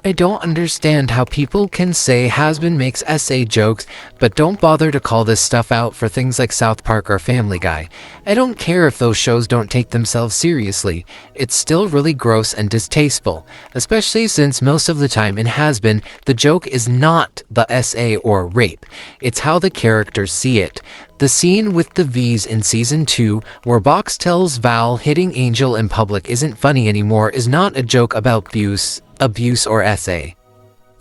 I don't understand how people can say Hazbin makes SA jokes, but don't bother to call this stuff out for things like South Park or Family Guy. I don't care if those shows don't take themselves seriously. It's still really gross and distasteful, especially since most of the time in Hazbin, the joke is not the SA or rape. It's how the characters see it. The scene with the V's in Season 2, where Box tells Val hitting Angel in public isn't funny anymore, is not a joke about abuse or SA.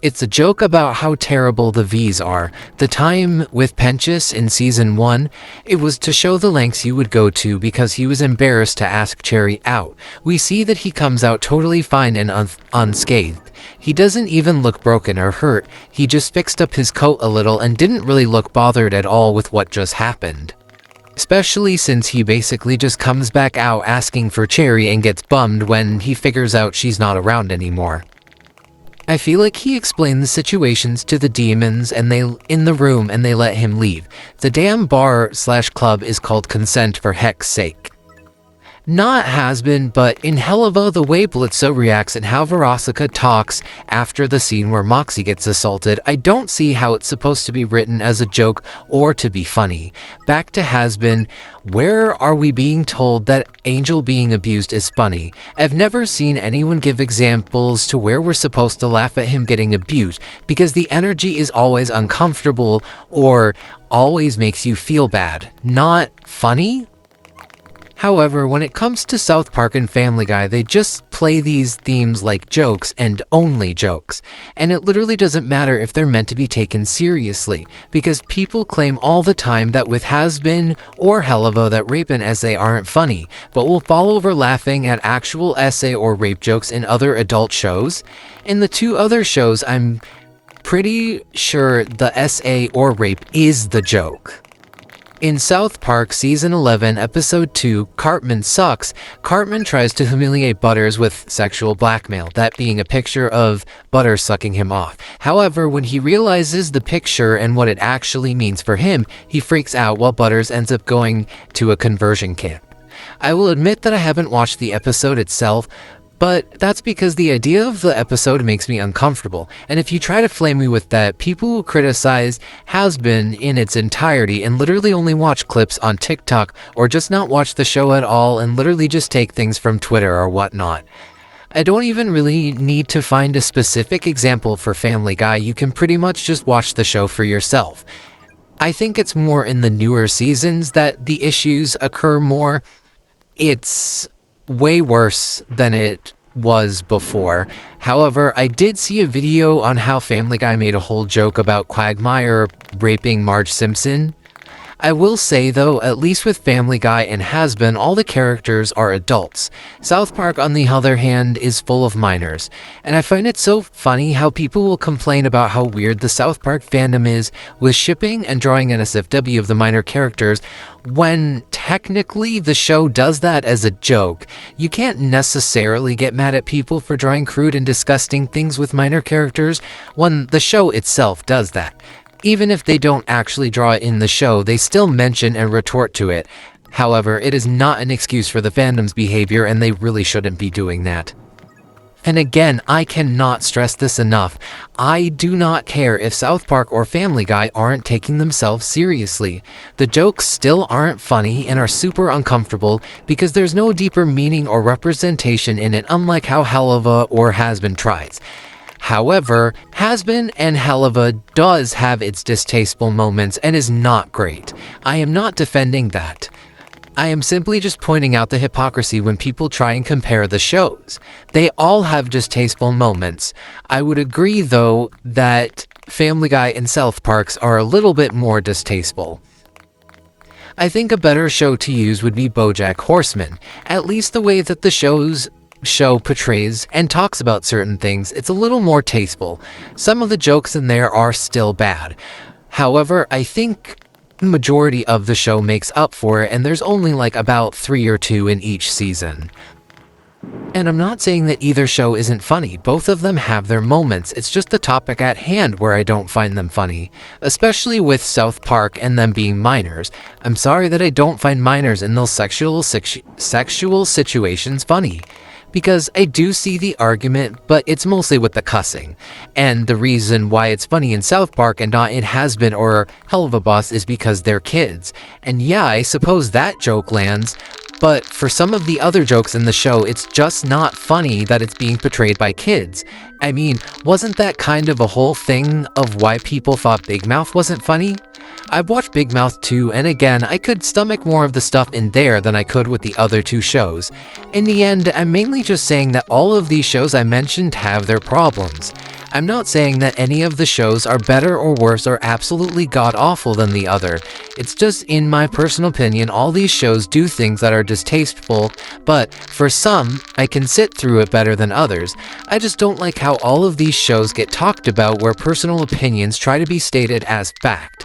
It's a joke about how terrible the V's are. The time with Penchus in Season 1, it was to show the lengths you would go to because he was embarrassed to ask Cherry out. We see that he comes out totally fine and unscathed. He doesn't even look broken or hurt, he just fixed up his coat a little and didn't really look bothered at all with what just happened. Especially since he basically just comes back out asking for Cherry and gets bummed when he figures out she's not around anymore. I feel like he explained the situations to the demons in the room and they let him leave. The damn bar/club is called Consent for heck's sake. Not Hazbin, but in Helluva, the way Blitzo reacts and how Veronica talks after the scene where Moxie gets assaulted, I don't see how it's supposed to be written as a joke or to be funny. Back to Hazbin, where are we being told that Angel being abused is funny? I've never seen anyone give examples to where we're supposed to laugh at him getting abused, because the energy is always uncomfortable or always makes you feel bad. Not funny? However, when it comes to South Park and Family Guy, they just play these themes like jokes and only jokes. And it literally doesn't matter if they're meant to be taken seriously, because people claim all the time that with Hazbin or Helluva that rape and SA aren't funny, but will fall over laughing at actual SA or rape jokes in other adult shows. In the two other shows, I'm pretty sure the SA or rape is the joke. In South Park Season 11, Episode 2, Cartman Sucks, Cartman tries to humiliate Butters with sexual blackmail, that being a picture of Butters sucking him off. However, when he realizes the picture and what it actually means for him, he freaks out while Butters ends up going to a conversion camp. I will admit that I haven't watched the episode itself, but that's because the idea of the episode makes me uncomfortable, and if you try to flame me with that, people will criticize Hazbin in its entirety and literally only watch clips on TikTok or just not watch the show at all and literally just take things from Twitter or whatnot. I don't even really need to find a specific example for Family Guy, you can pretty much just watch the show for yourself. I think it's more in the newer seasons that the issues occur more. It's way worse than it was before. However, I did see a video on how Family Guy made a whole joke about Quagmire raping Marge Simpson. I will say though, at least with Family Guy and Hazbin, all the characters are adults. South Park, on the other hand, is full of minors. And I find it so funny how people will complain about how weird the South Park fandom is with shipping and drawing an SFW of the minor characters, when technically the show does that as a joke. You can't necessarily get mad at people for drawing crude and disgusting things with minor characters when the show itself does that. Even if they don't actually draw it in the show, they still mention and retort to it. However, it is not an excuse for the fandom's behavior, and they really shouldn't be doing that. And again, I cannot stress this enough. I do not care if South Park or Family Guy aren't taking themselves seriously. The jokes still aren't funny and are super uncomfortable because there's no deeper meaning or representation in it, unlike how Helluva or Hazbin tries. However, Hazbin and Helluva does have its distasteful moments and is not great. I am not defending that. I am simply just pointing out the hypocrisy when people try and compare the shows. They all have distasteful moments. I would agree though that Family Guy and South Park's are a little bit more distasteful. I think a better show to use would be BoJack Horseman. At least the way that the show portrays and talks about certain things, it's a little more tasteful. Some of the jokes in there are still bad. However, I think the majority of the show makes up for it, and there's only like about 3 or 2 in each season. And I'm not saying that either show isn't funny, both of them have their moments, it's just the topic at hand where I don't find them funny, especially with South Park and them being minors. I'm sorry that I don't find minors in those sexual situations funny. because I do see the argument, but it's mostly with the cussing. And the reason why it's funny in South Park and not in Hazbin or Hell of a Boss is because they're kids. And yeah, I suppose that joke lands, but for some of the other jokes in the show, it's just not funny that it's being portrayed by kids. I mean, wasn't that kind of a whole thing of why people thought Big Mouth wasn't funny? I've watched Big Mouth too, and again, I could stomach more of the stuff in there than I could with the other two shows. In the end, I'm mainly just saying that all of these shows I mentioned have their problems. I'm not saying that any of the shows are better or worse or absolutely god-awful than the other. It's just, in my personal opinion, all these shows do things that are distasteful, but for some, I can sit through it better than others. I just don't like how all of these shows get talked about where personal opinions try to be stated as fact.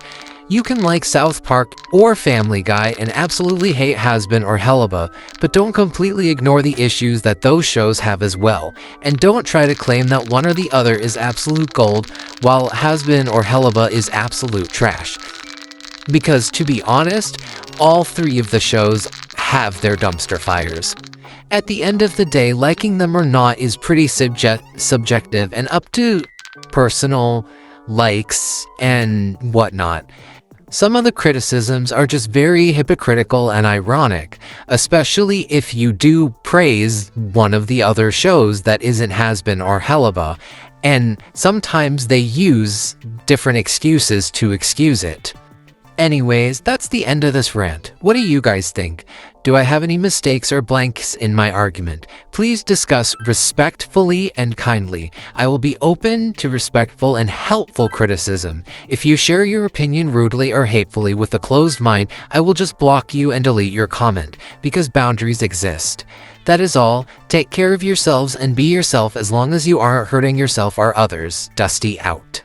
You can like South Park or Family Guy and absolutely hate Hazbin or Helaba, but don't completely ignore the issues that those shows have as well, and don't try to claim that one or the other is absolute gold, while Hazbin or Helaba is absolute trash. Because to be honest, all three of the shows have their dumpster fires. At the end of the day, liking them or not is pretty subjective and up to personal likes and whatnot. Some of the criticisms are just very hypocritical and ironic, especially if you do praise one of the other shows that isn't Hazbin or Helaba, and sometimes they use different excuses to excuse it. Anyways, that's the end of this rant. What do you guys think? Do I have any mistakes or blanks in my argument? Please discuss respectfully and kindly. I will be open to respectful and helpful criticism. If you share your opinion rudely or hatefully with a closed mind, I will just block you and delete your comment, because boundaries exist. That is all. Take care of yourselves and be yourself as long as you aren't hurting yourself or others. Dusty out.